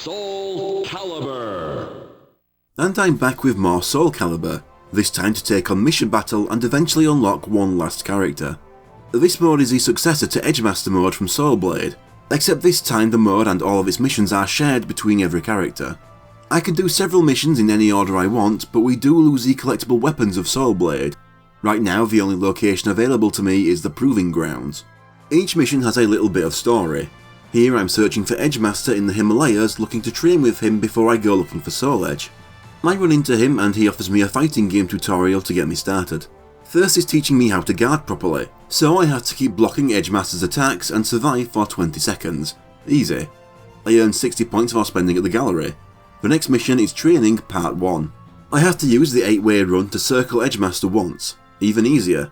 Soul Calibur. And I'm back with more Soul Calibur, this time to take on Mission Battle and eventually unlock one last character. This mode is the successor to Edgemaster mode from Soul Blade, except this time the mode and all of its missions are shared between every character. I can do several missions in any order I want, but we do lose the collectible weapons of Soul Blade. Right now the only location available to me is the Proving Grounds. Each mission has a little bit of story. Here I'm searching for Edgemaster in the Himalayas, looking to train with him before I go looking for Soul Edge. I run into him and he offers me a fighting game tutorial to get me started. First is teaching me how to guard properly, so I have to keep blocking Edgemaster's attacks and survive for 20 seconds. Easy. I earn 60 points for spending at the gallery. The next mission is Training Part 1. I have to use the 8-way run to circle Edgemaster once. Even easier.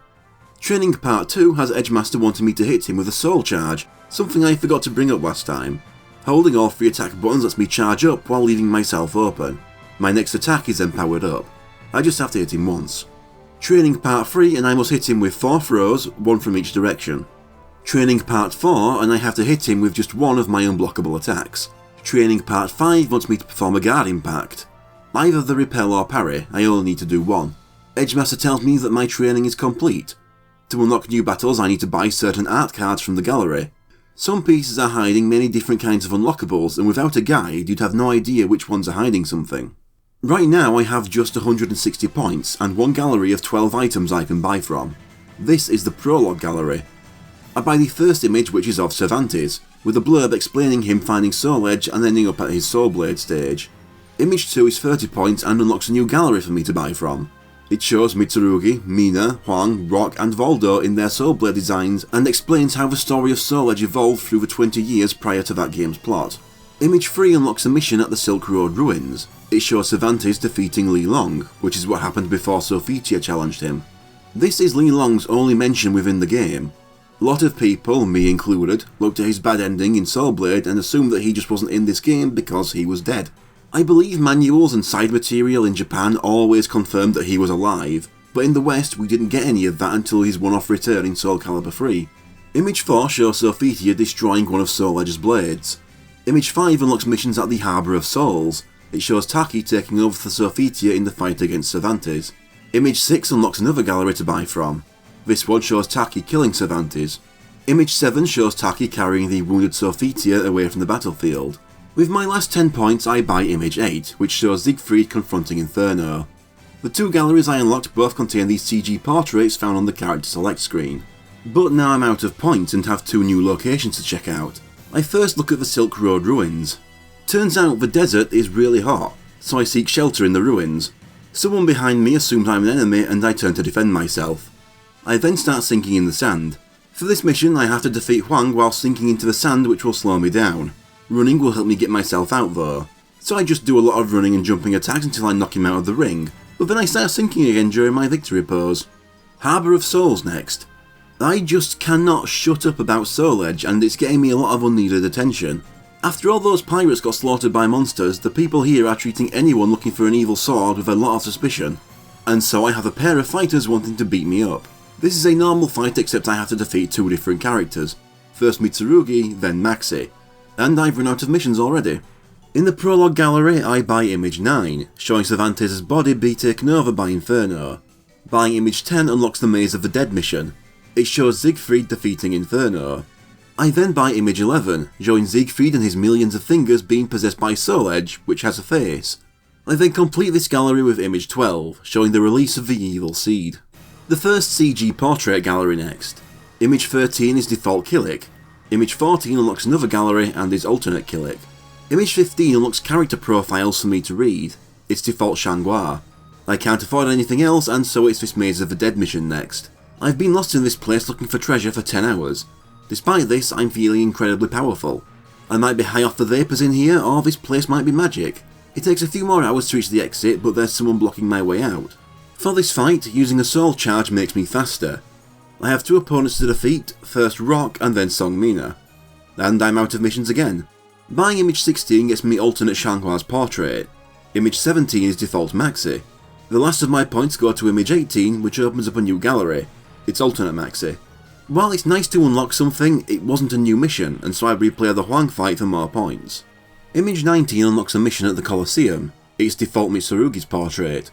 Training Part 2 has Edgemaster wanting me to hit him with a Soul Charge, something I forgot to bring up last time. Holding all 3 attack buttons lets me charge up while leaving myself open. My next attack is then powered up. I just have to hit him once. Training Part 3 and I must hit him with 4 throws, 1 from each direction. Training Part 4 and I have to hit him with just 1 of my unblockable attacks. Training Part 5 wants me to perform a guard impact. Either the repel or parry, I only need to do 1. Edgemaster tells me that my training is complete. To unlock new battles I need to buy certain art cards from the gallery. Some pieces are hiding many different kinds of unlockables, and without a guide you'd have no idea which ones are hiding something. Right now I have just 160 points and one gallery of 12 items I can buy from. This is the Prologue gallery. I buy the first image, which is of Cervantes, with a blurb explaining him finding Soul Edge and ending up at his Soul Blade stage. Image 2 is 30 points and unlocks a new gallery for me to buy from. It shows Mitsurugi, Mina, Huang, Rock and Voldo in their Soul Blade designs and explains how the story of Soul Edge evolved through the 20 years prior to that game's plot. Image 3 unlocks a mission at the Silk Road Ruins. It shows Cervantes defeating Li Long, which is what happened before Sophitia challenged him. This is Li Long's only mention within the game. A lot of people, me included, looked at his bad ending in Soul Blade and assumed that he just wasn't in this game because he was dead. I believe manuals and side material in Japan always confirmed that he was alive, but in the West we didn't get any of that until his one-off return in Soul Calibur 3. Image 4 shows Sophitia destroying one of Soul Edge's blades. Image 5 unlocks missions at the Harbour of Souls. It shows Taki taking over for Sophitia in the fight against Cervantes. Image 6 unlocks another gallery to buy from. This one shows Taki killing Cervantes. Image 7 shows Taki carrying the wounded Sophitia away from the battlefield. With my last 10 points I buy Image 8, which shows Siegfried confronting Inferno. The 2 galleries I unlocked both contain these CG portraits found on the character select screen. But now I'm out of points and have 2 new locations to check out. I first look at the Silk Road Ruins. Turns out the desert is really hot, so I seek shelter in the ruins. Someone behind me assumes I'm an enemy and I turn to defend myself. I then start sinking in the sand. For this mission I have to defeat Huang while sinking into the sand, which will slow me down. Running will help me get myself out though, so I just do a lot of running and jumping attacks until I knock him out of the ring, but then I start sinking again during my victory pose. Harbour of Souls next. I just cannot shut up about Soul Edge and it's getting me a lot of unneeded attention. After all those pirates got slaughtered by monsters, the people here are treating anyone looking for an evil sword with a lot of suspicion. And so I have a pair of fighters wanting to beat me up. This is a normal fight except I have to defeat 2 different characters. First Mitsurugi, then Maxi. And I've run out of missions already. In the Prologue gallery I buy Image 9, showing Cervantes' body be taken over by Inferno. Buying Image 10 unlocks the Maze of the Dead mission. It shows Siegfried defeating Inferno. I then buy Image 11, showing Siegfried and his millions of fingers being possessed by Soul Edge, which has a face. I then complete this gallery with Image 12, showing the release of the Evil Seed. The first CG portrait gallery next. Image 13 is default Killik. Image 14 unlocks another gallery and is alternate Killik. Image 15 unlocks character profiles for me to read. It's default Shangua. I can't afford anything else and so it's this Maze of the Dead mission next. I've been lost in this place looking for treasure for 10 hours. Despite this, I'm feeling incredibly powerful. I might be high off the vapours in here, or this place might be magic. It takes a few more hours to reach the exit, but there's someone blocking my way out. For this fight, using a Soul Charge makes me faster. I have 2 opponents to defeat, first Rock and then Song Mina. And I'm out of missions again. Buying Image 16 gets me alternate Shanghua's portrait. Image 17 is default Maxi. The last of my points go to Image 18, which opens up a new gallery. It's alternate Maxi. While it's nice to unlock something, it wasn't a new mission, and so I replay the Huang fight for more points. Image 19 unlocks a mission at the Colosseum. It's default Mitsurugi's portrait.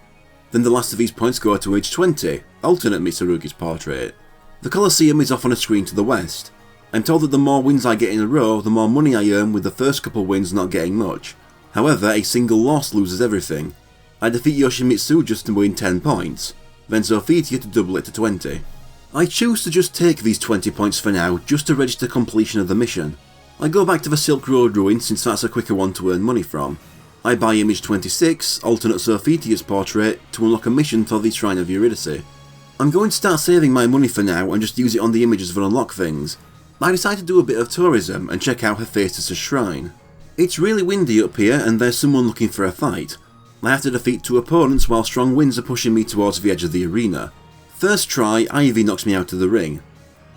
Then the last of these points go to image 20, alternate Mitsurugi's portrait. The Colosseum is off on a screen to the west. I'm told that the more wins I get in a row, the more money I earn, with the first couple wins not getting much. However, a single loss loses everything. I defeat Yoshimitsu just to win 10 points, then Zophitia to double it to 20. I choose to just take these 20 points for now, just to register completion of the mission. I go back to the Silk Road ruin since that's a quicker one to earn money from. I buy image 26, alternate Zophitia's portrait, to unlock a mission for the Shrine of Eurydice. I'm going to start saving my money for now and just use it on the images for unlock things. I decide to do a bit of tourism and check out Hephaestus' shrine. It's really windy up here and there's someone looking for a fight. I have to defeat 2 opponents while strong winds are pushing me towards the edge of the arena. First try, Ivy knocks me out of the ring.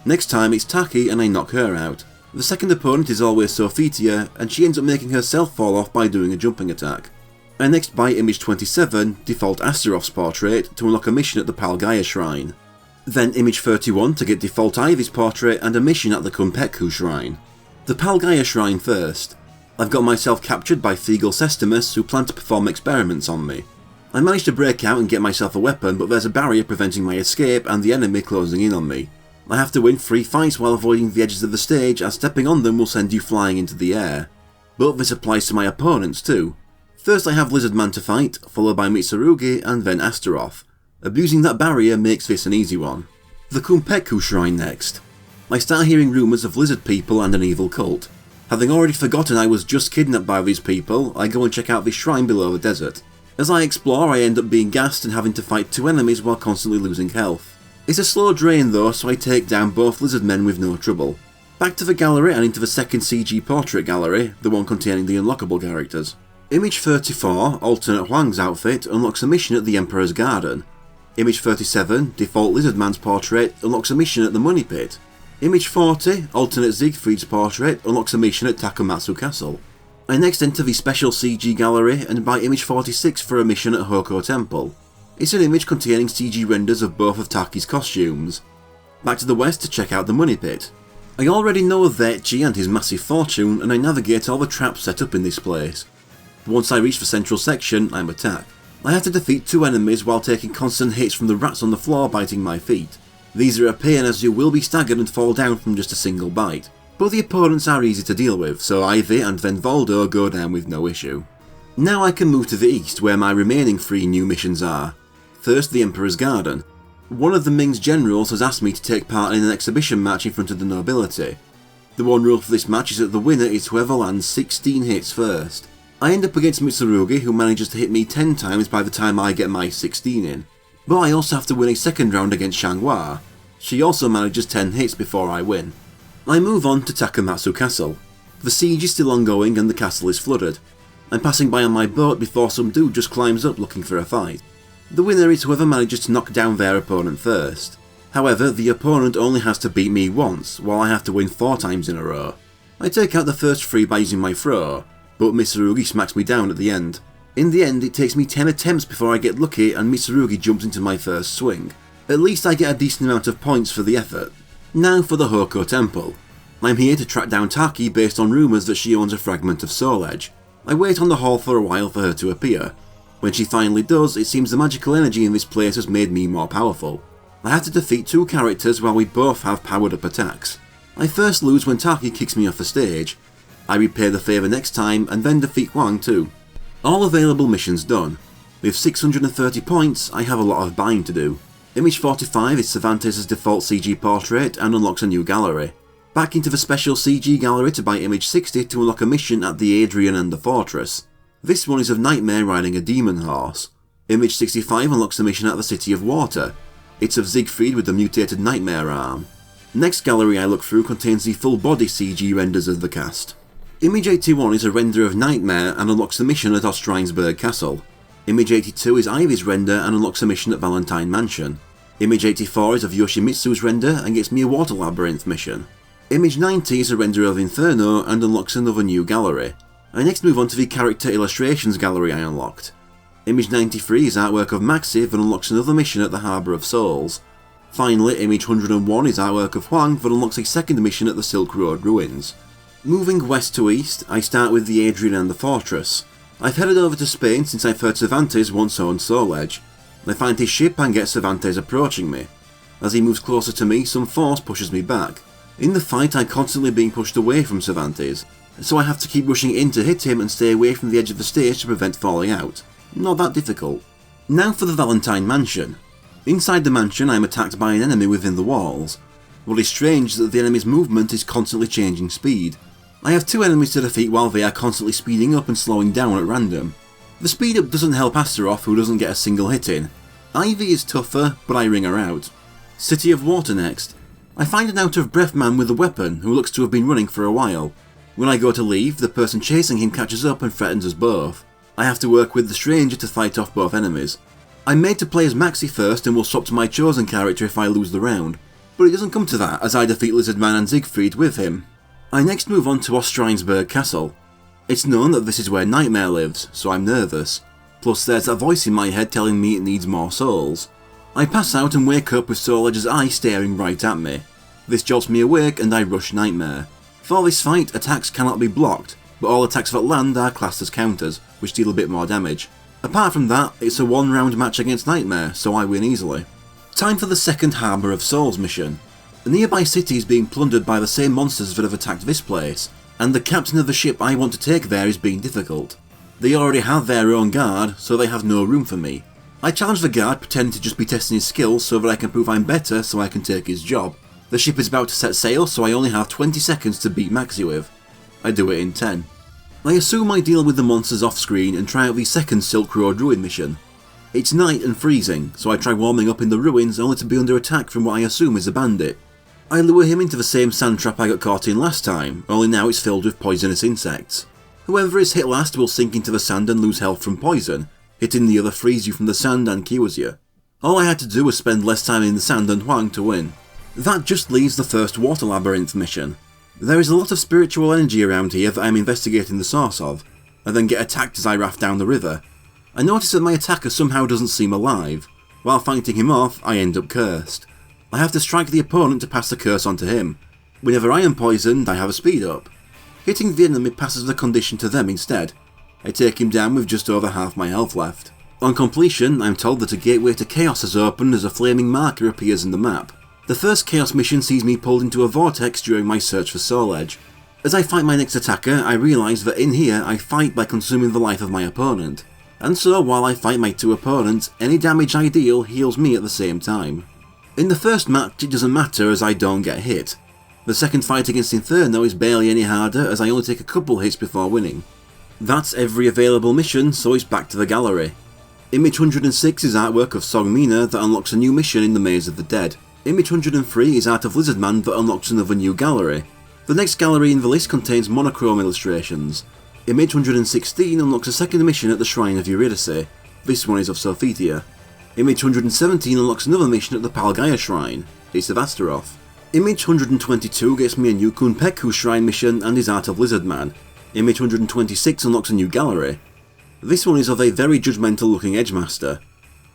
Next time it's Taki and I knock her out. The second opponent is always Zophitia, and she ends up making herself fall off by doing a jumping attack. I next buy image 27, default Astaroth's portrait, to unlock a mission at the Palgaia shrine. Then image 31 to get default Ivy's portrait and a mission at the Kunpetku shrine. The Palgaia shrine first. I've got myself captured by Fegal Sestimus, who plan to perform experiments on me. I manage to break out and get myself a weapon, but there's a barrier preventing my escape and the enemy closing in on me. I have to win 3 fights while avoiding the edges of the stage, as stepping on them will send you flying into the air. But this applies to my opponents too. First I have Lizardman to fight, followed by Mitsurugi and then Astaroth. Abusing that barrier makes this an easy one. The Kunpetku shrine next. I start hearing rumours of lizard people and an evil cult. Having already forgotten I was just kidnapped by these people, I go and check out this shrine below the desert. As I explore, I end up being gassed and having to fight 2 enemies while constantly losing health. It's a slow drain though, so I take down both lizard men with no trouble. Back to the gallery and into the second CG portrait gallery, the one containing the unlockable characters. Image 34, alternate Huang's outfit, unlocks a mission at the Emperor's Garden. Image 37, default Lizardman's portrait, unlocks a mission at the Money Pit. Image 40, alternate Siegfried's portrait, unlocks a mission at Takamatsu Castle. I next enter the special CG gallery and buy image 46 for a mission at Hoko Temple. It's an image containing CG renders of both of Taki's costumes. Back to the west to check out the Money Pit. I already know Vechi and his massive fortune, and I navigate all the traps set up in this place. Once I reach the central section, I'm attacked. I have to defeat 2 enemies while taking constant hits from the rats on the floor biting my feet. These are a pain as you will be staggered and fall down from just a single bite. But the opponents are easy to deal with, so Ivy and then Voldo go down with no issue. Now I can move to the east where my remaining 3 new missions are. First, the Emperor's Garden. One of the Ming's generals has asked me to take part in an exhibition match in front of the nobility. The one rule for this match is that the winner is whoever lands 16 hits first. I end up against Mitsurugi, who manages to hit me 10 times by the time I get my 16 in. But I also have to win a second round against Xianghua. She also manages 10 hits before I win. I move on to Takamatsu Castle. The siege is still ongoing and the castle is flooded. I'm passing by on my boat before some dude just climbs up looking for a fight. The winner is whoever manages to knock down their opponent first. However, the opponent only has to beat me once, while I have to win 4 times in a row. I take out the first 3 by using my throw, but Mitsurugi smacks me down at the end. In the end, it takes me 10 attempts before I get lucky and Mitsurugi jumps into my first swing. At least I get a decent amount of points for the effort. Now for the Hoko Temple. I'm here to track down Taki based on rumours that she owns a fragment of Soul Edge. I wait on the hall for a while for her to appear. When she finally does, it seems the magical energy in this place has made me more powerful. I have to defeat 2 characters while we both have powered up attacks. I first lose when Taki kicks me off the stage. I repay the favour next time and then defeat Huang too. All available missions done. With 630 points, I have a lot of buying to do. Image 45 is Cervantes' default CG portrait and unlocks a new gallery. Back into the special CG gallery to buy image 60 to unlock a mission at the Adrian and the Fortress. This one is of Nightmare riding a demon horse. Image 65 unlocks a mission at the City of Water. It's of Siegfried with the mutated Nightmare arm. Next gallery I look through contains the full body CG renders of the cast. Image 81 is a render of Nightmare and unlocks the mission at Ostrheinsberg Castle. Image 82 is Ivy's render and unlocks a mission at Valentine Mansion. Image 84 is of Yoshimitsu's render and gets me a Water Labyrinth mission. Image 90 is a render of Inferno and unlocks another new gallery. I next move on to the Character Illustrations gallery I unlocked. Image 93 is artwork of Maxiv and unlocks another mission at the Harbour of Souls. Finally, image 101 is artwork of Huang that unlocks a second mission at the Silk Road ruins. Moving west to east, I start with the Adrian and the Fortress. I've headed over to Spain since I've heard Cervantes once owned Soul Edge. I find his ship and get Cervantes approaching me. As he moves closer to me, some force pushes me back. In the fight, I'm constantly being pushed away from Cervantes, so I have to keep rushing in to hit him and stay away from the edge of the stage to prevent falling out. Not that difficult. Now for the Valentine Mansion. Inside the mansion, I am attacked by an enemy within the walls. What is strange is that the enemy's movement is constantly changing speed. I have two enemies to defeat while they are constantly speeding up and slowing down at random. The speed up doesn't help Astaroth, who doesn't get a single hit in. Ivy is tougher, but I ring her out. City of Water next. I find an out-of-breath man with a weapon who looks to have been running for a while. When I go to leave, the person chasing him catches up and threatens us both. I have to work with the stranger to fight off both enemies. I'm made to play as Maxi first and will swap to my chosen character if I lose the round, but it doesn't come to that as I defeat Lizardman and Siegfried with him. I next move on to Ostrheinsberg Castle. It's known that this is where Nightmare lives, so I'm nervous. Plus there's a voice in my head telling me it needs more souls. I pass out and wake up with Soul Edge's eye staring right at me. This jolts me awake and I rush Nightmare. For this fight, attacks cannot be blocked, but all attacks that land are classed as counters, which deal a bit more damage. Apart from that, it's a one-round match against Nightmare, so I win easily. Time for the second Harbour of Souls mission. A nearby city is being plundered by the same monsters that have attacked this place, and the captain of the ship I want to take there is being difficult. They already have their own guard, so they have no room for me. I challenge the guard, pretending to just be testing his skills so that I can prove I'm better so I can take his job. The ship is about to set sail, so I only have 20 seconds to beat Maxi with. I do it in 10. I assume I deal with the monsters off screen and try out the second Silk Road Ruin mission. It's night and freezing, so I try warming up in the ruins only to be under attack from what I assume is a bandit. I lure him into the same sand trap I got caught in last time, only now it's filled with poisonous insects. Whoever is hit last will sink into the sand and lose health from poison, hitting the other frees you from the sand and cures you. All I had to do was spend less time in the sand than Huang to win. That just leaves the first Water Labyrinth mission. There is a lot of spiritual energy around here that I am investigating the source of. I then get attacked as I raft down the river. I notice that my attacker somehow doesn't seem alive. While fighting him off, I end up cursed. I have to strike the opponent to pass the curse on to him. Whenever I am poisoned, I have a speed up. Hitting the enemy passes the condition to them instead. I take him down with just over half my health left. On completion, I'm told that a gateway to Chaos has opened as a flaming marker appears in the map. The first Chaos mission sees me pulled into a vortex during my search for Soul Edge. As I fight my next attacker, I realise that in here I fight by consuming the life of my opponent. And so while I fight my two opponents, any damage I deal heals me at the same time. In the first match it doesn't matter as I don't get hit. The second fight against Inferno is barely any harder as I only take a couple hits before winning. That's every available mission, so it's back to the gallery. Image 106 is artwork of Song Mina that unlocks a new mission in the Maze of the Dead. Image 103 is art of Lizardman that unlocks another new gallery. The next gallery in the list contains monochrome illustrations. Image 116 unlocks a second mission at the Shrine of Eurydice. This one is of Sophitia. Image 117 unlocks another mission at the Palgaia Shrine. It's of Astaroth. Image 122 gets me a new Kunpeku Shrine mission and is art of Lizardman. Image 126 unlocks a new gallery. This one is of a very judgmental looking Edgemaster.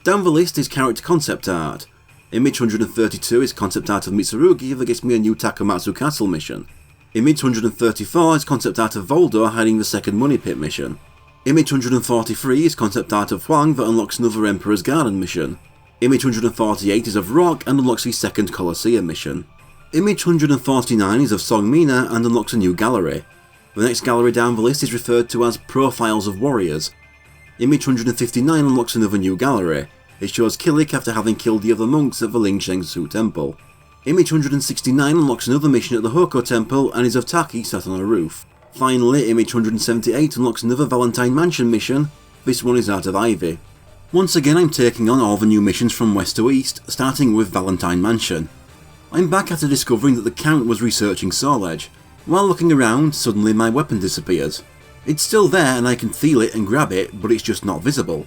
Down the list is character concept art. Image 132 is concept art of Mitsurugi that gets me a new Takamatsu Castle mission. Image 134 is concept art of Voldo hiding the second Money Pit mission. Image 143 is concept art of Huang that unlocks another Emperor's Garden mission. Image 148 is of Rock and unlocks the second Colosseum mission. Image 149 is of Song Mina and unlocks a new gallery. The next gallery down the list is referred to as Profiles of Warriors. Image 159 unlocks another new gallery. It shows Kilik after having killed the other monks at the Ling Shengsu Temple. Image 169 unlocks another mission at the Hoko Temple and is of Taki sat on a roof. Finally, Image 178 unlocks another Valentine Mansion mission. This one is out of Ivy. Once again I'm taking on all the new missions from west to east, starting with Valentine Mansion. I'm back after discovering that the Count was researching Soul Edge. While looking around, suddenly my weapon disappears. It's still there and I can feel it and grab it, but it's just not visible.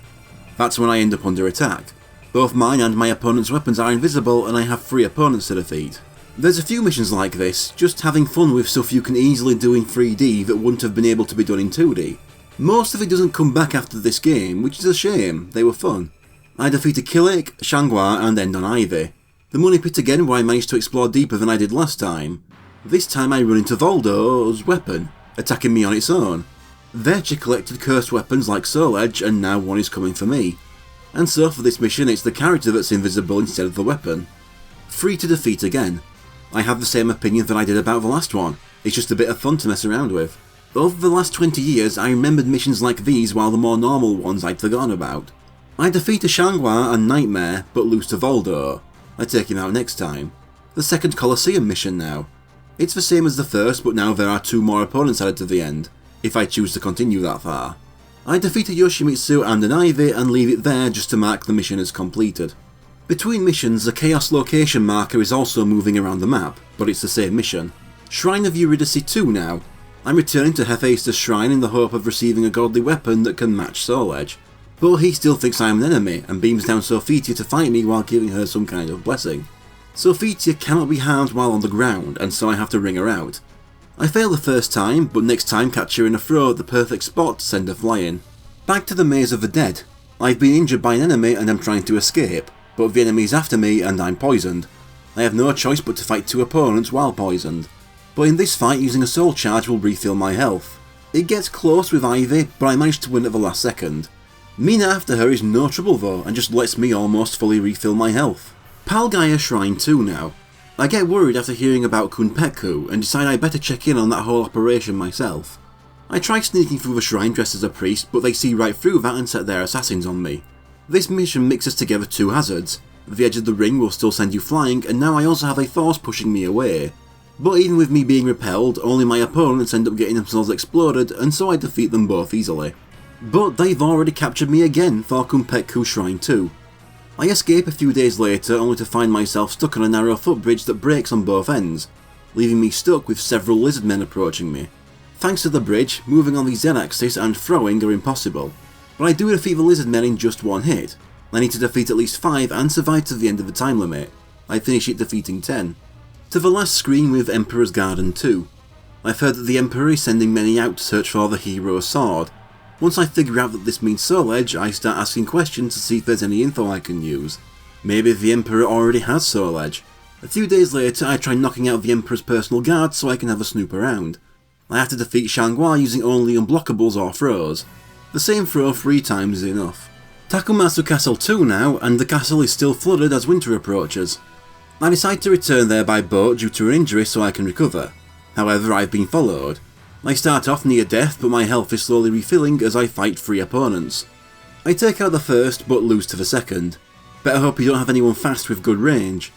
That's when I end up under attack. Both mine and my opponent's weapons are invisible and I have 3 opponents to defeat. There's a few missions like this, just having fun with stuff you can easily do in 3D that wouldn't have been able to be done in 2D. Most of it doesn't come back after this game, which is a shame, they were fun. I defeated Kilik, Shangwa and end on Ivy. The Money Pit again where I managed to explore deeper than I did last time. This time I run into Voldo's weapon, attacking me on its own. Verge collected cursed weapons like Soul Edge, and now one is coming for me. And so for this mission it's the character that's invisible instead of the weapon. Free to defeat again. I have the same opinion that I did about the last one, it's just a bit of fun to mess around with. Over the last 20 years I remembered missions like these while the more normal ones I'd forgotten about. I defeat a Xianghua and Nightmare, but lose to Voldo. I take him out next time. The second Colosseum mission now. It's the same as the first, but now there are 2 more opponents added to the end, if I choose to continue that far. I defeat a Yoshimitsu and an Ivy and leave it there just to mark the mission as completed. Between missions, the Chaos location marker is also moving around the map, but it's the same mission. Shrine of Eurydice 2 now. I'm returning to Hephaestus' shrine in the hope of receiving a godly weapon that can match Soul Edge. But he still thinks I am an enemy and beams down Sophitia to fight me while giving her some kind of blessing. Sophitia cannot be harmed while on the ground, and so I have to ring her out. I fail the first time, but next time catch her in a throw at the perfect spot to send her flying. Back to the Maze of the Dead. I've been injured by an enemy and I'm trying to escape, but the enemy is after me and I'm poisoned. I have no choice but to fight 2 opponents while poisoned. But in this fight using a soul charge will refill my health. It gets close with Ivy, but I manage to win at the last second. Mina after her is no trouble though, and just lets me almost fully refill my health. Palgaia Shrine 2 now. I get worried after hearing about Kunpeko and decide I better check in on that whole operation myself. I try sneaking through the shrine dressed as a priest, but they see right through that and set their assassins on me. This mission mixes together 2 hazards. The edge of the ring will still send you flying, and now I also have a force pushing me away. But even with me being repelled, only my opponents end up getting themselves exploded, and so I defeat them both easily. But they've already captured me again for Kunpeko Shrine 2. I escape a few days later only to find myself stuck on a narrow footbridge that breaks on both ends, leaving me stuck with several lizard men approaching me. Thanks to the bridge, moving on the Z-axis and throwing are impossible, but I do defeat the lizard men in just 1 hit. I need to defeat at least 5 and survive to the end of the time limit. I finish it defeating 10. To the last screen with Emperor's Garden 2. I've heard that the Emperor is sending many out to search for the Hero's Sword. Once I figure out that this means Soul Edge, I start asking questions to see if there's any info I can use. Maybe the Emperor already has Soul Edge. A few days later I try knocking out the Emperor's personal guard so I can have a snoop around. I have to defeat Xianghua using only unblockables or throws. The same throw 3 times is enough. Takumatsu Castle 2 now, and the castle is still flooded as winter approaches. I decide to return there by boat due to an injury so I can recover. However, I've been followed. I start off near death, but my health is slowly refilling as I fight 3 opponents. I take out the first, but lose to the second. Better hope you don't have anyone fast with good range.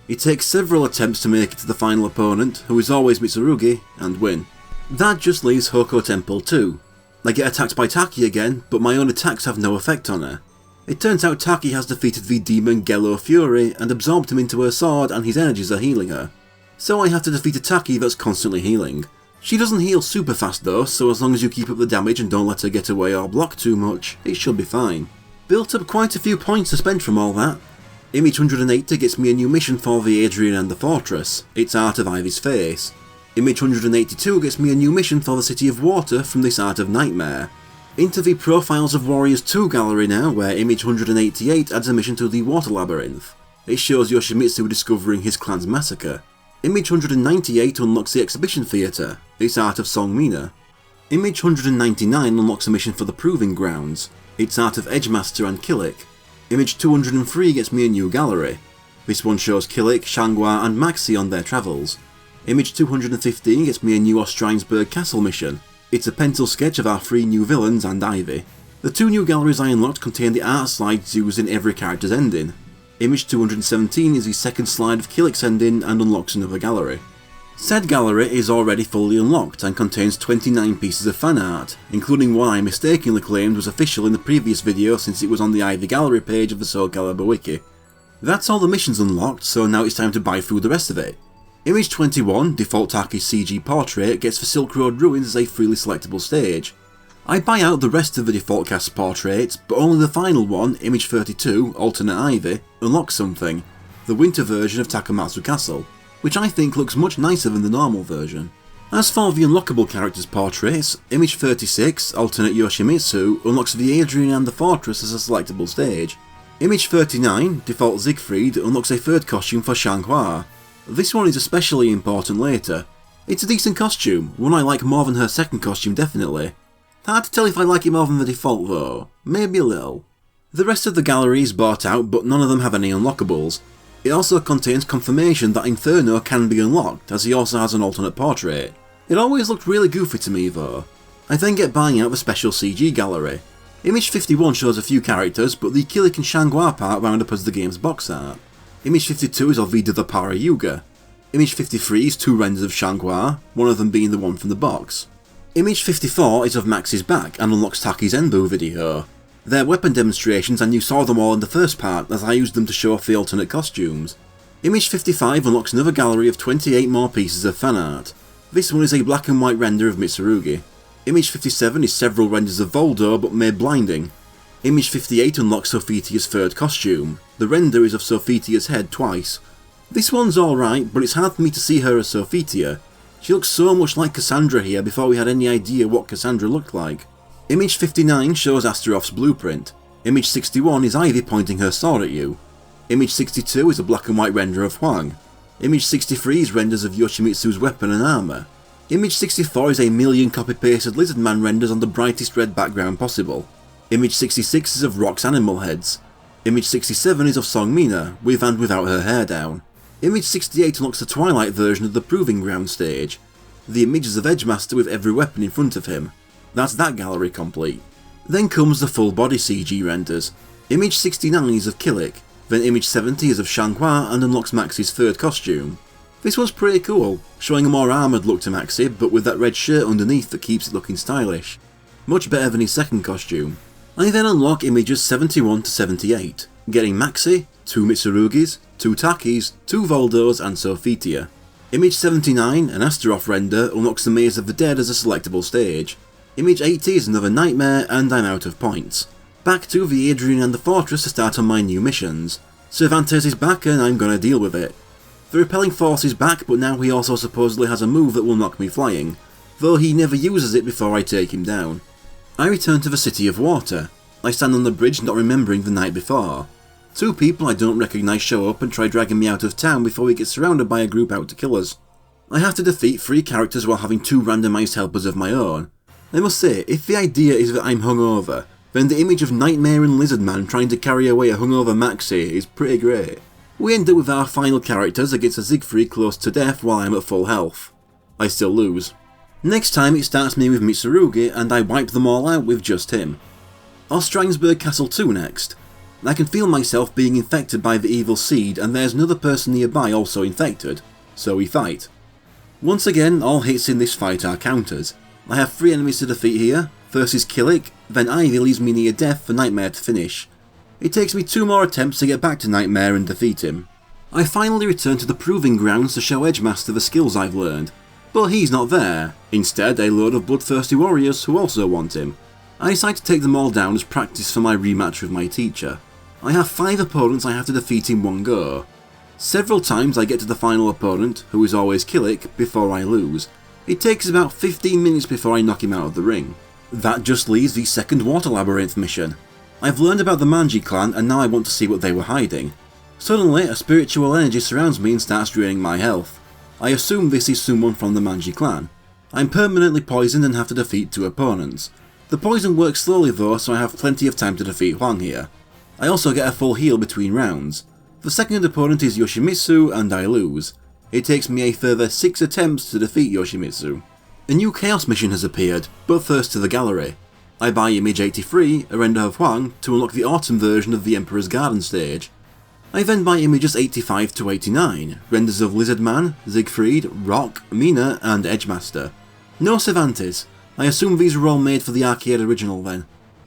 It takes several attempts to make it to the final opponent, who is always Mitsurugi, and win. That just leaves Hoko Temple 2. I get attacked by Taki again, but my own attacks have no effect on her. It turns out Taki has defeated the demon Gello Fury and absorbed him into her sword, and his energies are healing her. So I have to defeat a Taki that's constantly healing. She doesn't heal super fast though, so as long as you keep up the damage and don't let her get away or block too much, it should be fine. Built up quite a few points to spend from all that. Image 180 gets me a new mission for the Adrian and the Fortress, it's Art of Ivy's Face. Image 182 gets me a new mission for the City of Water from this Art of Nightmare. Into the Profiles of Warriors 2 gallery now, where Image 188 adds a mission to the Water Labyrinth. It shows Yoshimitsu discovering his clan's massacre. Image 198 unlocks the Exhibition Theatre, it's Art of Song Mina. Image 199 unlocks a mission for the Proving Grounds, it's Art of Edgemaster and Killik. Image 203 gets me a new gallery. This one shows Killik, Xianghua and Maxi on their travels. Image 215 gets me a new Ostrheinsburg Castle mission. It's a pencil sketch of our 3 new villains and Ivy. The 2 new galleries I unlocked contain the art slides used in every character's ending. Image 217 is the second slide of Killick's ending and unlocks another gallery. Said gallery is already fully unlocked and contains 29 pieces of fan art, including one I mistakenly claimed was official in the previous video since it was on the Ivy gallery page of the Soul Calibur wiki. That's all the missions unlocked, so now it's time to buy through the rest of it. Image 21, Default Taki's CG portrait, gets the Silk Road Ruins as a freely selectable stage. I buy out the rest of the default cast portraits, but only the final one, Image 32, Alternate Ivy, unlocks something, the winter version of Takamatsu Castle, which I think looks much nicer than the normal version. As for the unlockable characters' portraits, Image 36, Alternate Yoshimitsu, unlocks the Adrian and the Fortress as a selectable stage. Image 39, Default Siegfried, unlocks a third costume for Xianghua. This one is especially important later. It's a decent costume, one I like more than her second costume definitely. Hard to tell if I like it more than the default though, maybe a little. The rest of the gallery is bought out, but none of them have any unlockables. It also contains confirmation that Inferno can be unlocked, as he also has an alternate portrait. It always looked really goofy to me though. I then get buying out the special CG gallery. Image 51 shows a few characters, but the Kilik and Xianghua part wound up as the game's box art. Image 52 is Ovida the Para Yuga. Image 53 is 2 renders of Xianghua, one of them being the one from the box. Image 54 is of Max's back and unlocks Taki's Enbu video. They're weapon demonstrations and you saw them all in the first part as I used them to show off the alternate costumes. Image 55 unlocks another gallery of 28 more pieces of fan art. This one is a black and white render of Mitsurugi. Image 57 is several renders of Voldo but made blinding. Image 58 unlocks Sophitia's third costume. The render is of Sophitia's head twice. This one's alright, but it's hard for me to see her as Sophitia. She looks so much like Cassandra here before we had any idea what Cassandra looked like. Image 59 shows Astaroth's blueprint. Image 61 is Ivy pointing her sword at you. Image 62 is a black and white render of Huang. Image 63 is renders of Yoshimitsu's weapon and armour. Image 64 is a million copy-pasted Lizardman renders on the brightest red background possible. Image 66 is of Rock's animal heads. Image 67 is of Songmina, with and without her hair down. Image 68 unlocks the Twilight version of the Proving Ground stage. The image is of Edgemaster with every weapon in front of him. That's that gallery complete. Then comes the full body CG renders. Image 69 is of Kilik, then image 70 is of Xianghua and unlocks Max's third costume. This one's pretty cool, showing a more armoured look to Maxi, but with that red shirt underneath that keeps it looking stylish. Much better than his second costume. I then unlock images 71 to 78, getting Maxi, 2 Mitsurugis, 2 Takis, 2 Voldos and Sophitia. Image 79, an Astaroth render, unlocks the Maze of the Dead as a selectable stage. Image 80 is another nightmare and I'm out of points. Back to the Adrian and the Fortress to start on my new missions. Cervantes is back and I'm gonna deal with it. The Repelling Force is back, but now he also supposedly has a move that will knock me flying, though he never uses it before I take him down. I return to the City of Water. I stand on the bridge not remembering the night before. 2 people I don't recognise show up and try dragging me out of town before we get surrounded by a group out to kill us. I have to defeat 3 characters while having 2 randomised helpers of my own. I must say, if the idea is that I'm hungover, then the image of Nightmare and Lizardman trying to carry away a hungover Maxi is pretty great. We end up with our final characters against a Siegfried close to death while I'm at full health. I still lose. Next time it starts me with Mitsurugi and I wipe them all out with just him. Ostrangsburg Castle 2 next. I can feel myself being infected by the evil seed and there's another person nearby also infected, so we fight. Once again, all hits in this fight are counters. I have 3 enemies to defeat here. First is Kilik, then Ivy leaves me near death for Nightmare to finish. It takes me 2 more attempts to get back to Nightmare and defeat him. I finally return to the Proving Grounds to show Edgemaster the skills I've learned, but he's not there. Instead, a load of bloodthirsty warriors who also want him. I decide to take them all down as practice for my rematch with my teacher. I have 5 opponents I have to defeat in one go. Several times I get to the final opponent, who is always Kilik, before I lose. It takes about 15 minutes before I knock him out of the ring. That just leaves the second Water Labyrinth mission. I've learned about the Manji clan and now I want to see what they were hiding. Suddenly, a spiritual energy surrounds me and starts draining my health. I assume this is someone from the Manji clan. I'm permanently poisoned and have to defeat 2 opponents. The poison works slowly though, so I have plenty of time to defeat Huang here. I also get a full heal between rounds. The second opponent is Yoshimitsu and I lose. It takes me a further 6 attempts to defeat Yoshimitsu. A new Chaos mission has appeared, but first to the gallery. I buy image 83, a render of Huang, to unlock the autumn version of the Emperor's Garden stage. I then buy images 85 to 89, renders of Lizardman, Siegfried, Rock, Mina and Edgemaster. No Cervantes. I assume these were all made for the arcade original then.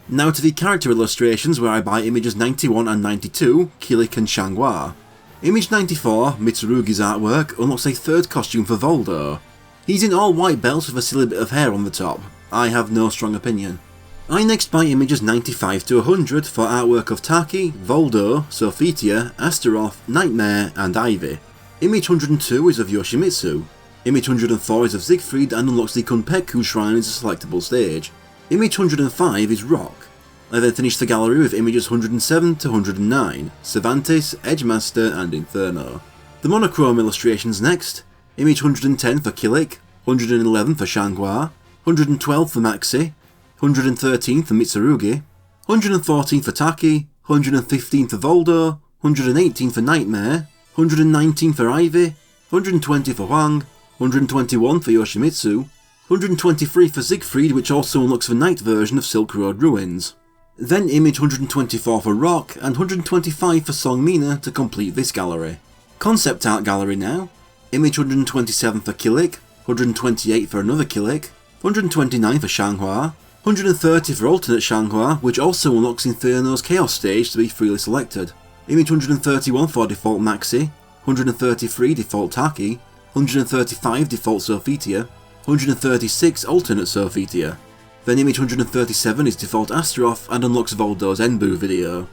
Now to the character illustrations where I buy images 91 and 92, Kilik and Xianghua. Image 94, Mitsurugi's artwork, unlocks a 3rd costume for Voldo. He's in all white belts with a silly bit of hair on the top. I have no strong opinion. I next buy images 95 to 100 for artwork of Taki, Voldo, Sophitia, Astaroth, Nightmare and Ivy. Image 102 is of Yoshimitsu. Image 104 is of Siegfried and unlocks the Kunpekku Shrine as a selectable stage. Image 105 is Rock. I then finish the gallery with images 107 to 109, Cervantes, Edgemaster and Inferno. The monochrome illustrations next. Image 110 for Kilik, 111 for Xianghua, 112 for Maxi, 113 for Mitsurugi, 114 for Taki, 115 for Voldo, 118 for Nightmare, 119 for Ivy, 120 for Huang, 121 for Yoshimitsu, 123 for Siegfried, which also unlocks the night version of Silk Road Ruins. Then image 124 for Rock and 125 for Song Mina to complete this gallery. Concept art gallery now. Image 127 for Kilik, 128 for another Kilik, 129 for Xianghua, 130 for alternate Xianghua, which also unlocks Inferno's Chaos stage to be freely selected. Image 131 for default Maxi, 133 default Taki, 135 default Sophitia, 136 alternate Sophitia. Then image 137 is default Astaroth and unlocks Voldo's Enbu video.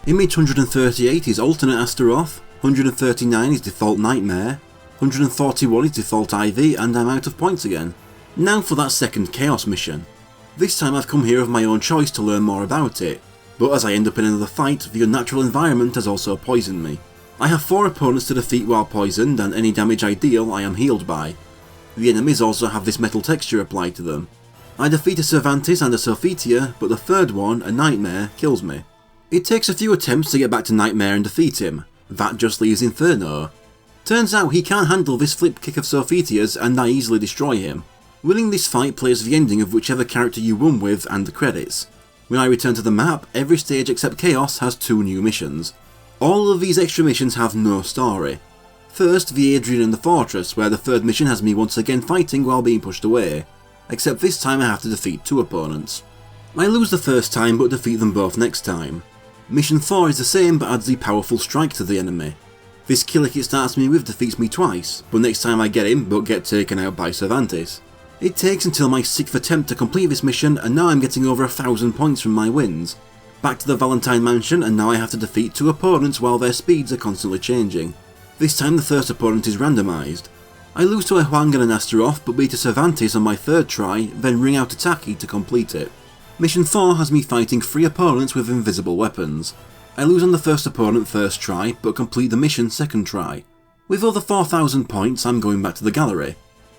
Image 138 is alternate Astaroth, 139 is default Nightmare, 141 is default Ivy, and I'm out of points again. Now for that second Chaos mission. This time I've come here of my own choice to learn more about it, but as I end up in another fight, the unnatural environment has also poisoned me. I have 4 opponents to defeat while poisoned, and any damage I deal I am healed by. The enemies also have this metal texture applied to them. I defeat a Cervantes and a Sophitia, but the third one, a Nightmare, kills me. It takes a few attempts to get back to Nightmare and defeat him. That just leaves Inferno. Turns out he can't handle this flip kick of Sophitia's and I easily destroy him. Winning this fight plays the ending of whichever character you won with and the credits. When I return to the map, every stage except Chaos has 2 new missions. All of these extra missions have no story. First, the Adrian and the Fortress, where the third mission has me once again fighting while being pushed away. Except this time I have to defeat 2 opponents. I lose the first time but defeat them both next time. Mission 4 is the same but adds the powerful strike to the enemy. This Kilik it starts me with defeats me twice, but next time I get him but get taken out by Cervantes. It takes until my 6th attempt to complete this mission and now I'm getting over 1,000 points from my wins. Back to the Valentine Mansion and now I have to defeat 2 opponents while their speeds are constantly changing. This time the first opponent is randomised. I lose to a Huang and an Astaroth but beat a Cervantes on my 3rd try, then ring out a Taki to complete it. Mission 4 has me fighting 3 opponents with invisible weapons. I lose on the first opponent first try, but complete the mission second try. With over 4,000 points I'm going back to the gallery.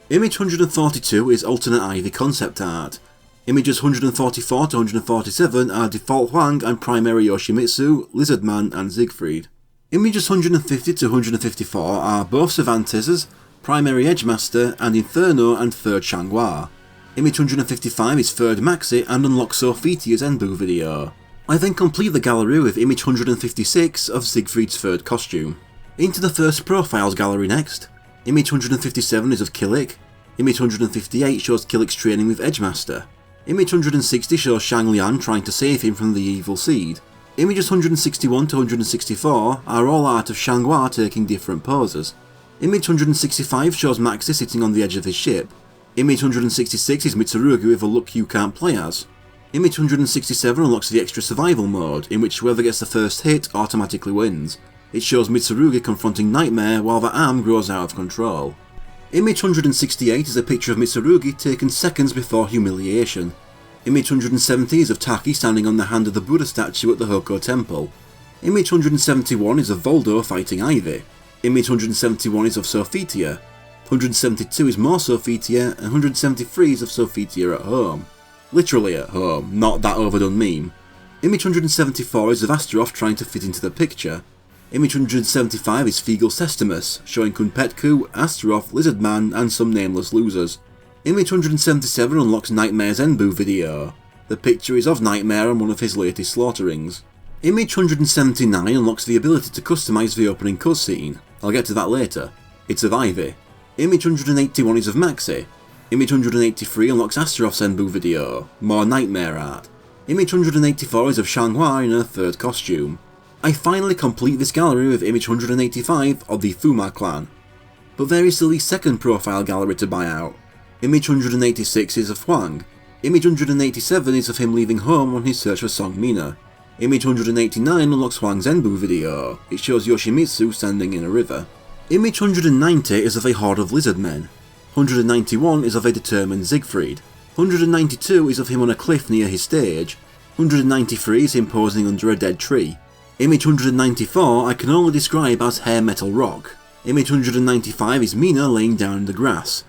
Image 142 is alternate Ivy concept art. Images 144 to 147 are default Huang and primary Yoshimitsu, Lizardman and Siegfried. Images 150 to 154 are both Cervantes', primary Edgemaster and Inferno and 3rd Xianghua. Image 155 is 3rd Maxi and unlocks Sophitia's Enbu video. I then complete the gallery with image 156 of Siegfried's 3rd costume. Into the first profiles gallery next. Image 157 is of Kilik. Image 158 shows Kilik's training with Edgemaster. Image 160 shows Shang Lian trying to save him from the evil seed. Images 161 to 164 are all art of Xianghua taking different poses. Image 165 shows Maxi sitting on the edge of his ship. Image 166 is Mitsurugi with a look you can't play as. Image 167 unlocks the extra survival mode, in which whoever gets the first hit automatically wins. It shows Mitsurugi confronting Nightmare while the arm grows out of control. Image 168 is a picture of Mitsurugi taken seconds before humiliation. Image 170 is of Taki standing on the hand of the Buddha statue at the Hoko Temple. Image 171 is of Voldo fighting Ivy. Image 171 is of Sophitia. 172 is more Sophitia, and 173 is of Sophitia at home. Literally at home, not that overdone meme. Image 174 is of Astaroth trying to fit into the picture. Image 175 is Fegal Sestimus, showing Kunpetku, Astaroth, Lizardman, and some nameless losers. Image 177 unlocks Nightmare's Enbu video. The picture is of Nightmare on one of his latest slaughterings. Image 179 unlocks the ability to customise the opening cutscene. I'll get to that later. It's of Ivy. Image 181 is of Maxi. Image 183 unlocks Astaroth's Enbu video. More Nightmare art. Image 184 is of Xianghua in her 3rd costume. I finally complete this gallery with image 185 of the Fuma clan. But there is still the second profile gallery to buy out. Image 186 is of Huang. Image 187 is of him leaving home on his search for Song Mina. Image 189 unlocks Huang's Enbu video. It shows Yoshimitsu standing in a river. Image 190 is of a horde of lizardmen. 191 is of a determined Siegfried. 192 is of him on a cliff near his stage. 193 is him posing under a dead tree. Image 194 I can only describe as hair metal rock. Image 195 is Mina laying down in the grass.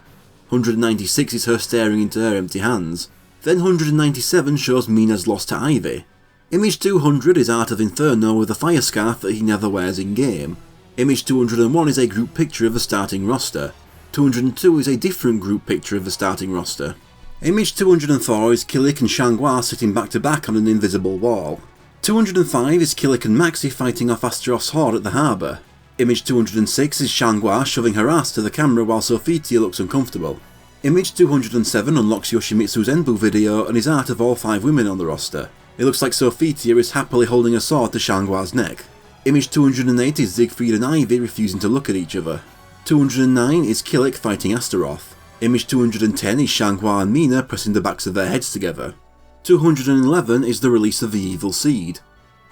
196 is her staring into her empty hands. Then 197 shows Mina's lost to Ivy. Image 200 is Art of Inferno with a fire scarf that he never wears in game. Image 201 is a group picture of the starting roster. 202 is a different group picture of the starting roster. Image 204 is Kilik and Xianghua sitting back to back on an invisible wall. 205 is Kilik and Maxi fighting off Astaroth's horde at the harbour. Image 206 is Xianghua shoving her ass to the camera while Sophitia looks uncomfortable. Image 207 unlocks Yoshimitsu's Enbu video and is art of all 5 women on the roster. It looks like Sophitia is happily holding a sword to Xianghua's neck. Image 208 is Siegfried and Ivy refusing to look at each other. 209 is Kilik fighting Astaroth. Image 210 is Xianghua and Mina pressing the backs of their heads together. 211 is the release of the Evil Seed.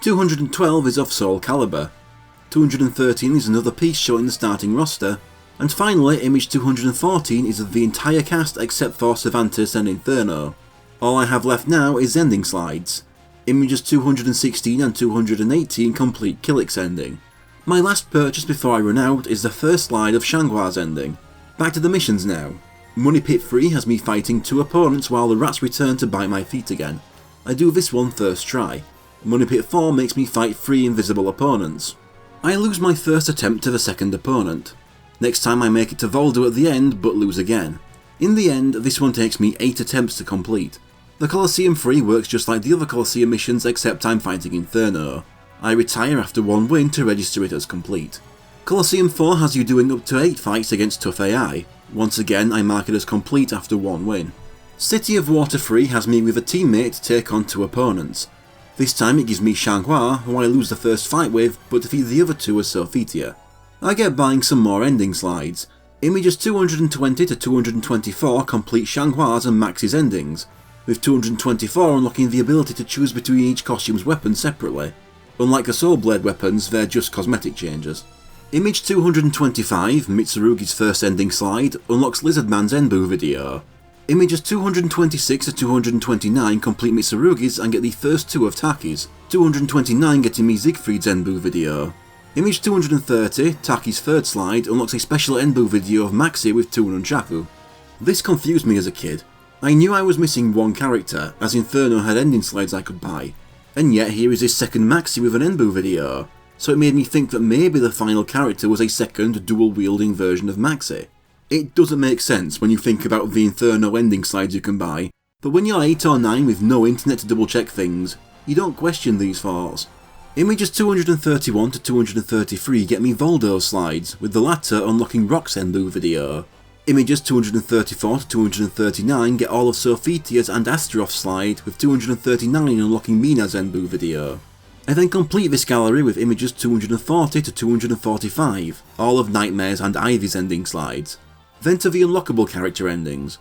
212 is of Soul Calibur. 213 is another piece showing the starting roster. And finally, image 214 is of the entire cast except for Cervantes and Inferno. All I have left now is ending slides. Images 216 and 218 complete Kilik's ending. My last purchase before I run out is the first slide of Xianghua's ending. Back to the missions now. Money Pit 3 has me fighting 2 opponents while the rats return to bite my feet again. I do this one first try. Money Pit 4 makes me fight 3 invisible opponents. I lose my first attempt to the second opponent. Next time I make it to Voldo at the end, but lose again. In the end, this one takes me 8 attempts to complete. The Colosseum 3 works just like the other Colosseum missions except I'm fighting Inferno. I retire after 1 win to register it as complete. Colosseum 4 has you doing up to 8 fights against tough AI. Once again, I mark it as complete after 1 win. City of Water 3 has me with a teammate to take on 2 opponents. This time it gives me Xianghua, who I lose the first fight with, but defeat the other 2 as Sophitia. I get buying some more ending slides. Images 220 to 224 complete Xianghua's and Max's endings, with 224 unlocking the ability to choose between each costume's weapon separately. Unlike the Soul Blade weapons, they're just cosmetic changes. Image 225, Mitsurugi's first ending slide, unlocks Lizardman's Enbu video. Images 226 to 229 complete Mitsurugi's and get the first 2 of Taki's, 229 getting me Siegfried's Enbu video. Image 230, Taki's third slide, unlocks a special Enbu video of Maxi with 2 Nunchaku. This confused me as a kid. I knew I was missing 1 character, as Inferno had ending slides I could buy, and yet here is his second Maxi with an Enbu video, so it made me think that maybe the final character was a second dual-wielding version of Maxi. It doesn't make sense when you think about the Inferno ending slides you can buy, but when you're 8 or 9 with no internet to double check things, you don't question these thoughts. Images 231 to 233 get me Voldo's slides, with the latter unlocking Rock's Enbu video. Images 234 to 239 get all of Sophitia's and Astaroth's slide, with 239 unlocking Mina's Enbu video. I then complete this gallery with images 240 to 245, all of Nightmare's and Ivy's ending slides. Then to the unlockable character endings.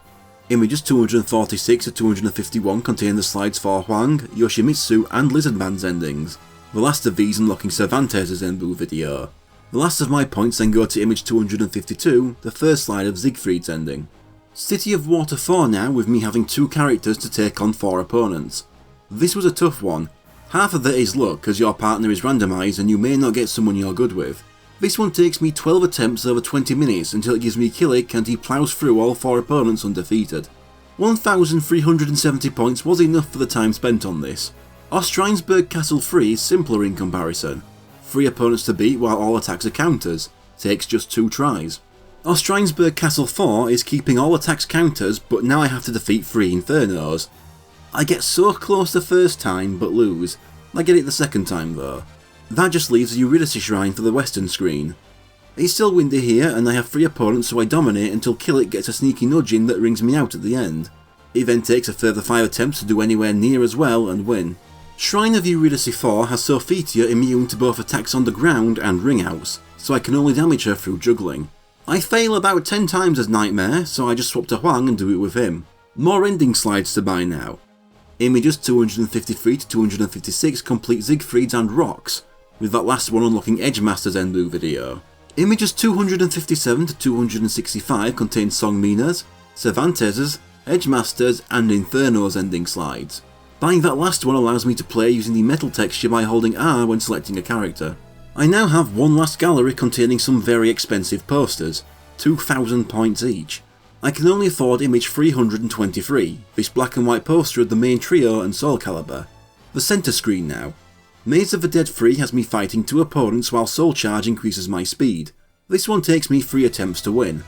Images 246 to 251 contain the slides for Huang, Yoshimitsu and Lizardman's endings. The last of these unlocking Cervantes' Enbu video. The last of my points then go to image 252, the first slide of Siegfried's ending. City of Water 4 now, with me having 2 characters to take on 4 opponents. This was a tough one. Half of it is luck, as your partner is randomised and you may not get someone you're good with. This one takes me 12 attempts over 20 minutes until it gives me Kilik and he ploughs through all 4 opponents undefeated. 1,370 points was enough for the time spent on this. Ostrheinsburg Castle 3 is simpler in comparison. 3 opponents to beat while all attacks are counters. Takes just 2 tries. Ostrheinsburg Castle 4 is keeping all attacks counters, but now I have to defeat 3 Infernos. I get so close the first time, but lose. I get it the second time though. That just leaves the Eurydice Shrine for the western screen. It's still windy here, and I have 3 opponents so I dominate until Kilik gets a sneaky nudge in that rings me out at the end. It then takes a further 5 attempts to do anywhere near as well and win. Shrine of Eurydice 4 has Sophitia immune to both attacks on the ground and ring outs, so I can only damage her through juggling. I fail about 10 times as Nightmare, so I just swap to Huang and do it with him. More ending slides to buy now. Images 253 to 256 complete Siegfried's and Rock's, with that last one unlocking Edgemaster's Enbu video. Images 257 to 265 contain Song Mina's, Cervantes's, Edgemaster's and Inferno's ending slides. Buying that last one allows me to play using the metal texture by holding R when selecting a character. I now have one last gallery containing some very expensive posters, 2,000 points each. I can only afford image 323, this black and white poster of the main trio and Soul Calibur. The centre screen now. Maze of the Dead 3 has me fighting 2 opponents while Soul Charge increases my speed. This one takes me 3 attempts to win.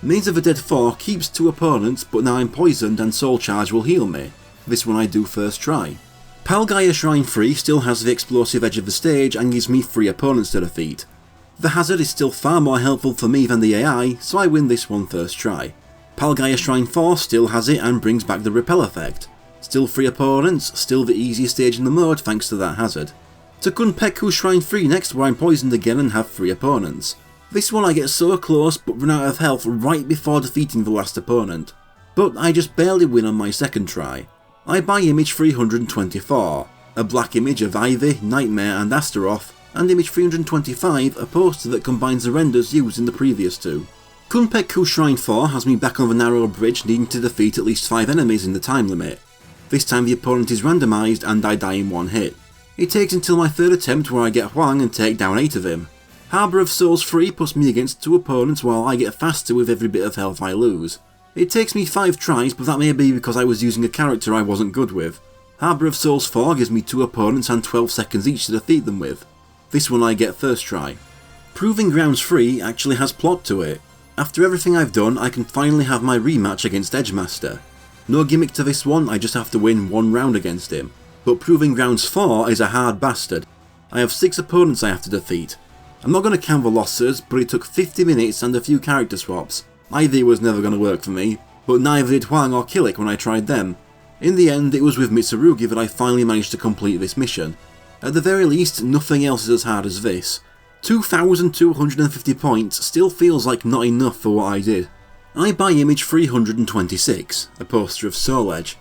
Maze of the Dead 4 keeps 2 opponents, but now I'm poisoned and Soul Charge will heal me. This one I do first try. Palgaia Shrine 3 still has the explosive edge of the stage and gives me 3 opponents to defeat. The hazard is still far more helpful for me than the AI, so I win this one first try. Palgaia Shrine 4 still has it and brings back the repel effect. Still 3 opponents, still the easiest stage in the mode thanks to that hazard. Tukunpeku Shrine 3 next, where I'm poisoned again and have 3 opponents. This one I get so close but run out of health right before defeating the last opponent. But I just barely win on my second try. I buy image 324, a black image of Ivy, Nightmare and Astaroth, and image 325, a poster that combines the renders used in the previous 2. Kunpekku Shrine 4 has me back on the narrow bridge needing to defeat at least 5 enemies in the time limit. This time the opponent is randomised and I die in one hit. It takes until my third attempt where I get Huang and take down 8 of him. Harbour of Souls 3 puts me against 2 opponents while I get faster with every bit of health I lose. It takes me 5 tries, but that may be because I was using a character I wasn't good with. Harbour of Souls 4 gives me 2 opponents and 12 seconds each to defeat them with. This one I get first try. Proving Grounds 3 actually has plot to it. After everything I've done, I can finally have my rematch against Edgemaster. No gimmick to this one, I just have to win 1 round against him. But Proving Grounds 4 is a hard bastard. I have 6 opponents I have to defeat. I'm not going to count the losses, but it took 50 minutes and a few character swaps. Ivy was never going to work for me, but neither did Huang or Kilik when I tried them. In the end, it was with Mitsurugi that I finally managed to complete this mission. At the very least, nothing else is as hard as this. 2,250 points still feels like not enough for what I did. I buy image 326, a poster of Soul Edge.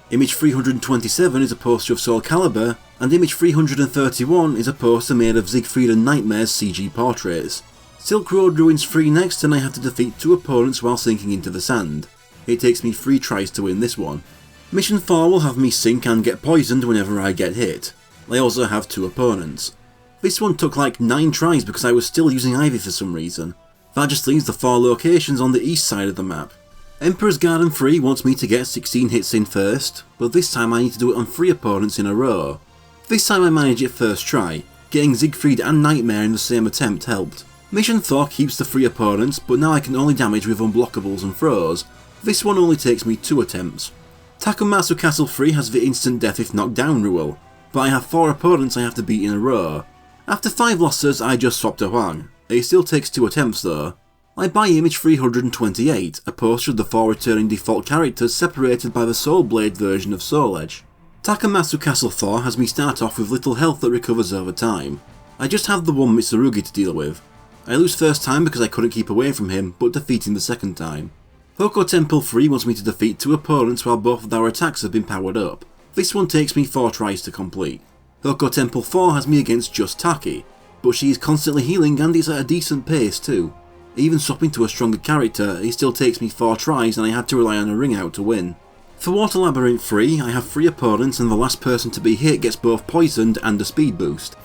Image 327 is a poster of Soul Calibur, and image 331 is a poster made of Siegfried and Nightmare's CG portraits. Silk Road Ruins 3 next, and I have to defeat 2 opponents while sinking into the sand. It takes me 3 tries to win this one. Mission 4 will have me sink and get poisoned whenever I get hit. I also have 2 opponents. This one took like 9 tries because I was still using Ivy for some reason. That just leaves the 4 locations on the east side of the map. Emperor's Garden 3 wants me to get 16 hits in first, but this time I need to do it on 3 opponents in a row. This time I manage it first try, getting Siegfried and Nightmare in the same attempt helped. Mission 4 keeps the 3 opponents, but now I can only damage with unblockables and throws. This one only takes me 2 attempts. Takamatsu Castle 3 has the instant death if knocked down rule, but I have 4 opponents I have to beat in a row. After 5 losses I just swap to Huang. It still takes 2 attempts though. I buy image 328, a poster of the 4 returning default characters separated by the Soul Blade version of Soul Edge. Takamatsu Castle 4 has me start off with little health that recovers over time. I just have the one Mitsurugi to deal with. I lose first time because I couldn't keep away from him, but defeat him the second time. Hoko Temple 3 wants me to defeat 2 opponents while both of our attacks have been powered up. This one takes me 4 tries to complete. Hoko Temple 4 has me against just Taki, but she is constantly healing and is at a decent pace too. Even swapping to a stronger character, it still takes me 4 tries and I had to rely on a ring out to win. For Water Labyrinth 3, I have 3 opponents and the last person to be hit gets both poisoned and a speed boost.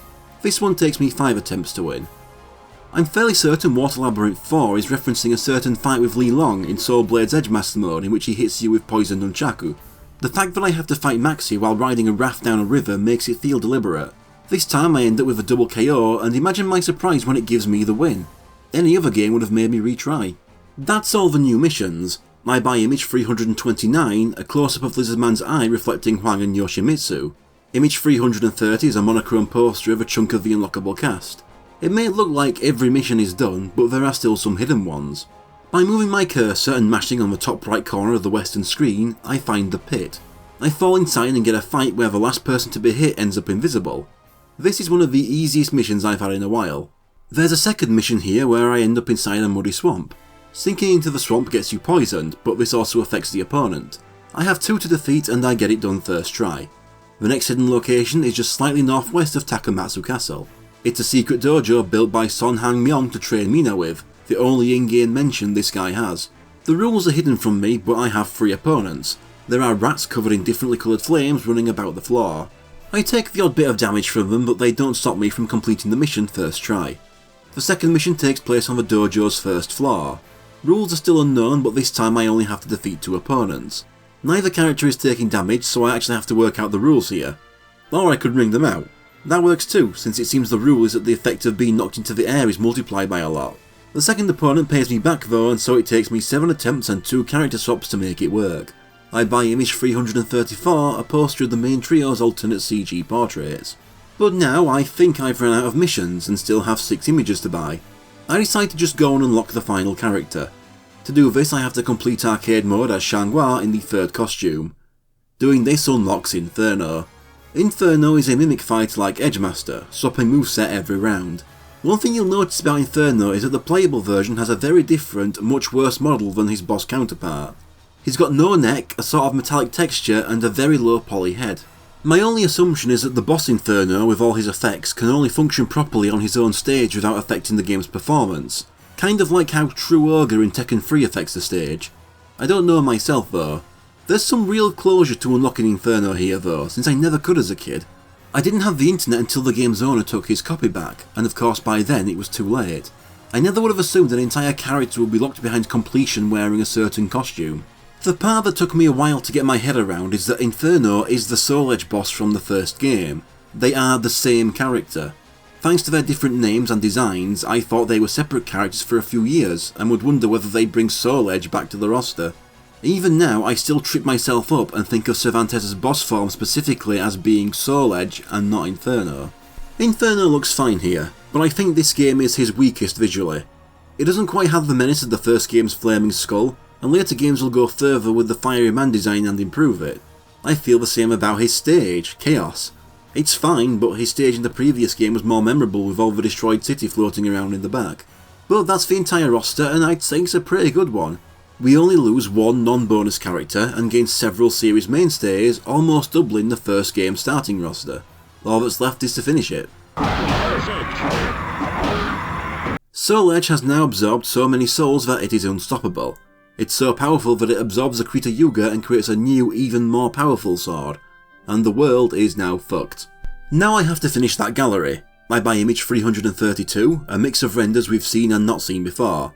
This one takes me 5 attempts to win. I'm fairly certain Water Labyrinth 4 is referencing a certain fight with Li Long in Soul Blade's Edgemaster mode in which he hits you with poison nunchaku. The fact that I have to fight Maxi while riding a raft down a river makes it feel deliberate. This time I end up with a double KO and imagine my surprise when it gives me the win. Any other game would have made me retry. That's all the new missions. I buy image 329, a close-up of Lizardman's eye reflecting Huang and Yoshimitsu. Image 330 is a monochrome poster of a chunk of the unlockable cast. It may look like every mission is done, but there are still some hidden ones. By moving my cursor and mashing on the top right corner of the western screen, I find the pit. I fall inside and get a fight where the last person to be hit ends up invisible. This is one of the easiest missions I've had in a while. There's a second mission here where I end up inside a muddy swamp. Sinking into the swamp gets you poisoned, but this also affects the opponent. I have 2 to defeat and I get it done first try. The next hidden location is just slightly northwest of Takamatsu Castle. It's a secret dojo built by Son Hang Myong to train Mina with, the only in-game mention this guy has. The rules are hidden from me, but I have 3 opponents. There are rats covered in differently coloured flames running about the floor. I take the odd bit of damage from them, but they don't stop me from completing the mission first try. The second mission takes place on the dojo's first floor. Rules are still unknown, but this time I only have to defeat 2 opponents. Neither character is taking damage, so I actually have to work out the rules here. Or I could ring them out. That works too, since it seems the rule is that the effect of being knocked into the air is multiplied by a lot. The second opponent pays me back though, and so it takes me 7 attempts and 2 character swaps to make it work. I buy image 334, a poster of the main trio's alternate CG portraits. But now I think I've run out of missions and still have 6 images to buy. I decide to just go and unlock the final character. To do this I have to complete arcade mode as Xianghua in the 3rd costume. Doing this unlocks Inferno. Inferno is a mimic fighter like Edgemaster, swapping moveset every round. One thing you'll notice about Inferno is that the playable version has a very different, much worse model than his boss counterpart. He's got no neck, a sort of metallic texture and a very low poly head. My only assumption is that the boss Inferno, with all his effects, can only function properly on his own stage without affecting the game's performance. Kind of like how True Ogre in Tekken 3 affects the stage. I don't know myself though. There's some real closure to unlocking Inferno here though, since I never could as a kid. I didn't have the internet until the game's owner took his copy back, and of course by then it was too late. I never would have assumed an entire character would be locked behind completion wearing a certain costume. The part that took me a while to get my head around is that Inferno is the Soul Edge boss from the first game. They are the same character. Thanks to their different names and designs, I thought they were separate characters for a few years, and would wonder whether they'd bring Soul Edge back to the roster. Even now, I still trip myself up and think of Cervantes' boss form specifically as being Soul Edge and not Inferno. Inferno looks fine here, but I think this game is his weakest visually. It doesn't quite have the menace of the first game's flaming skull, and later games will go further with the fiery man design and improve it. I feel the same about his stage, Chaos. It's fine, but his stage in the previous game was more memorable with all the destroyed city floating around in the back. But that's the entire roster, and I'd say it's a pretty good one. We only lose 1 non-bonus character and gain several series mainstays, almost doubling the first game starting roster. All that's left is to finish it. Soul Edge has now absorbed so many souls that it is unstoppable. It's so powerful that it absorbs the Krita Yuga and creates a new, even more powerful sword. And the world is now fucked. Now I have to finish that gallery. I buy image 332, a mix of renders we've seen and not seen before.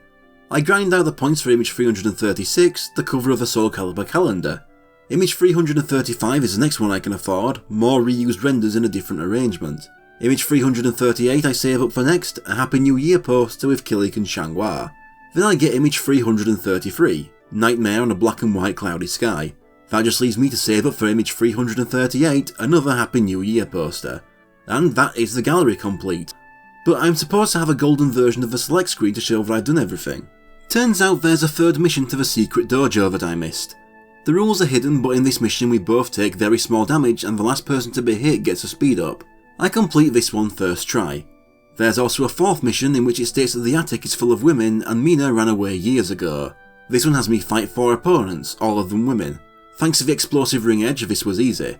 I grind out the points for image 336, the cover of a Soul Calibur calendar. Image 335 is the next one I can afford, more reused renders in a different arrangement. Image 338 I save up for next, a Happy New Year poster with Kilik and Xianghua. Then I get image 333, Nightmare on a black and white cloudy sky. That just leaves me to save up for image 338, another Happy New Year poster. And that is the gallery complete. But I'm supposed to have a golden version of the select screen to show that I've done everything. Turns out there's a 3rd mission to the secret dojo that I missed. The rules are hidden, but in this mission we both take very small damage and the last person to be hit gets a speed up. I complete this one first try. There's also a 4th mission in which it states that the attic is full of women and Mina ran away years ago. This one has me fight 4 opponents, all of them women. Thanks to the explosive ring edge, this was easy.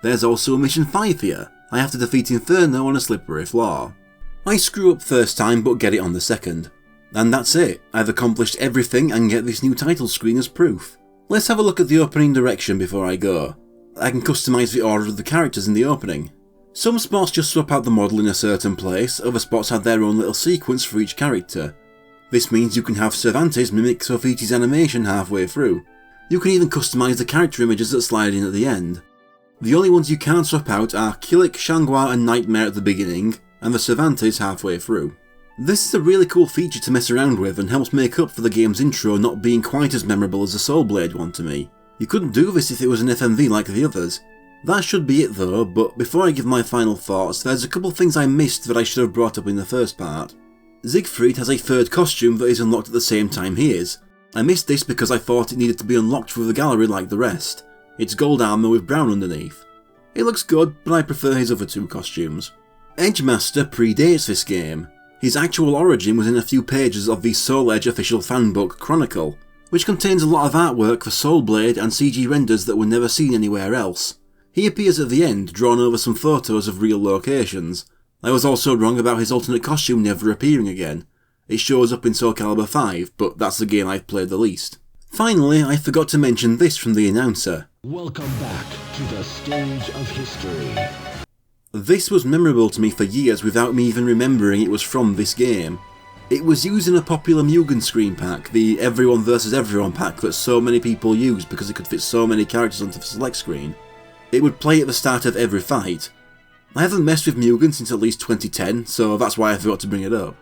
There's also mission 5 here. I have to defeat Inferno on a slippery floor. I screw up first time but get it on the second. And that's it, I've accomplished everything and get this new title screen as proof. Let's have a look at the opening direction before I go. I can customise the order of the characters in the opening. Some spots just swap out the model in a certain place, other spots have their own little sequence for each character. This means you can have Cervantes mimic Sofiti's animation halfway through. You can even customise the character images that slide in at the end. The only ones you can't swap out are Kilik, Xianghua and Nightmare at the beginning, and the Cervantes halfway through. This is a really cool feature to mess around with and helps make up for the game's intro not being quite as memorable as the Soul Blade one to me. You couldn't do this if it was an FMV like the others. That should be it though, but before I give my final thoughts, there's a couple things I missed that I should have brought up in the first part. Siegfried has a 3rd costume that is unlocked at the same time he is. I missed this because I thought it needed to be unlocked through the gallery like the rest. It's gold armour with brown underneath. It looks good, but I prefer his other 2 costumes. Edgemaster predates this game. His actual origin was in a few pages of the Soul Edge official fanbook Chronicle, which contains a lot of artwork for Soul Blade and CG renders that were never seen anywhere else. He appears at the end, drawn over some photos of real locations. I was also wrong about his alternate costume never appearing again. It shows up in Soul Calibur 5, but that's the game I've played the least. Finally, I forgot to mention this from the announcer. Welcome back to the stage of history. This was memorable to me for years without me even remembering it was from this game. It was using a popular Mugen screen pack, the Everyone vs Everyone pack that so many people use because it could fit so many characters onto the select screen. It would play at the start of every fight. I haven't messed with Mugen since at least 2010, so that's why I forgot to bring it up.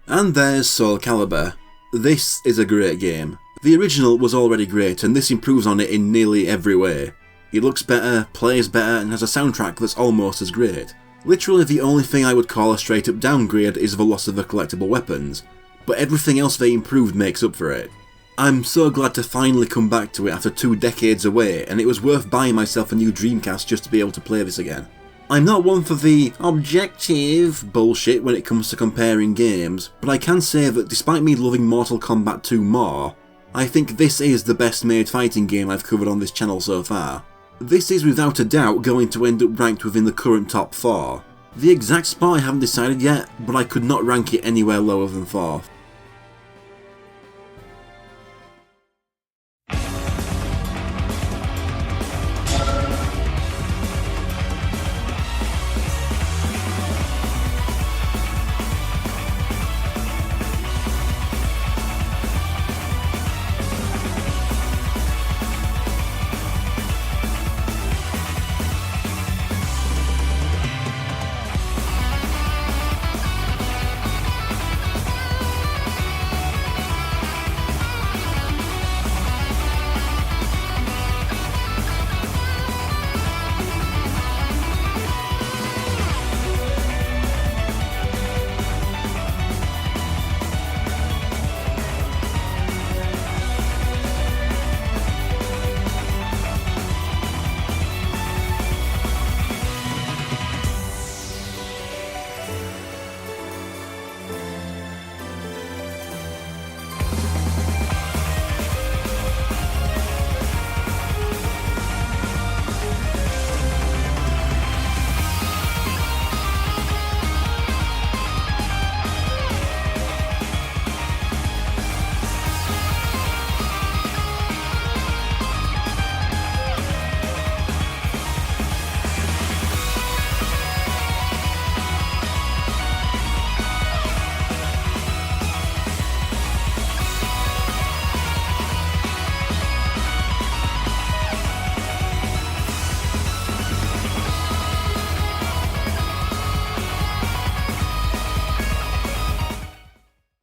And there's Soul Calibur. This is a great game. The original was already great, and this improves on it in nearly every way. It looks better, plays better, and has a soundtrack that's almost as great. Literally the only thing I would call a straight up downgrade is the loss of the collectible weapons, but everything else they improved makes up for it. I'm so glad to finally come back to it after 2 decades away, and it was worth buying myself a new Dreamcast just to be able to play this again. I'm not one for the objective bullshit when it comes to comparing games, but I can say that despite me loving Mortal Kombat 2 more, I think this is the best made fighting game I've covered on this channel so far. This is without a doubt going to end up ranked within the current top 4. The exact spot I haven't decided yet, but I could not rank it anywhere lower than 4th.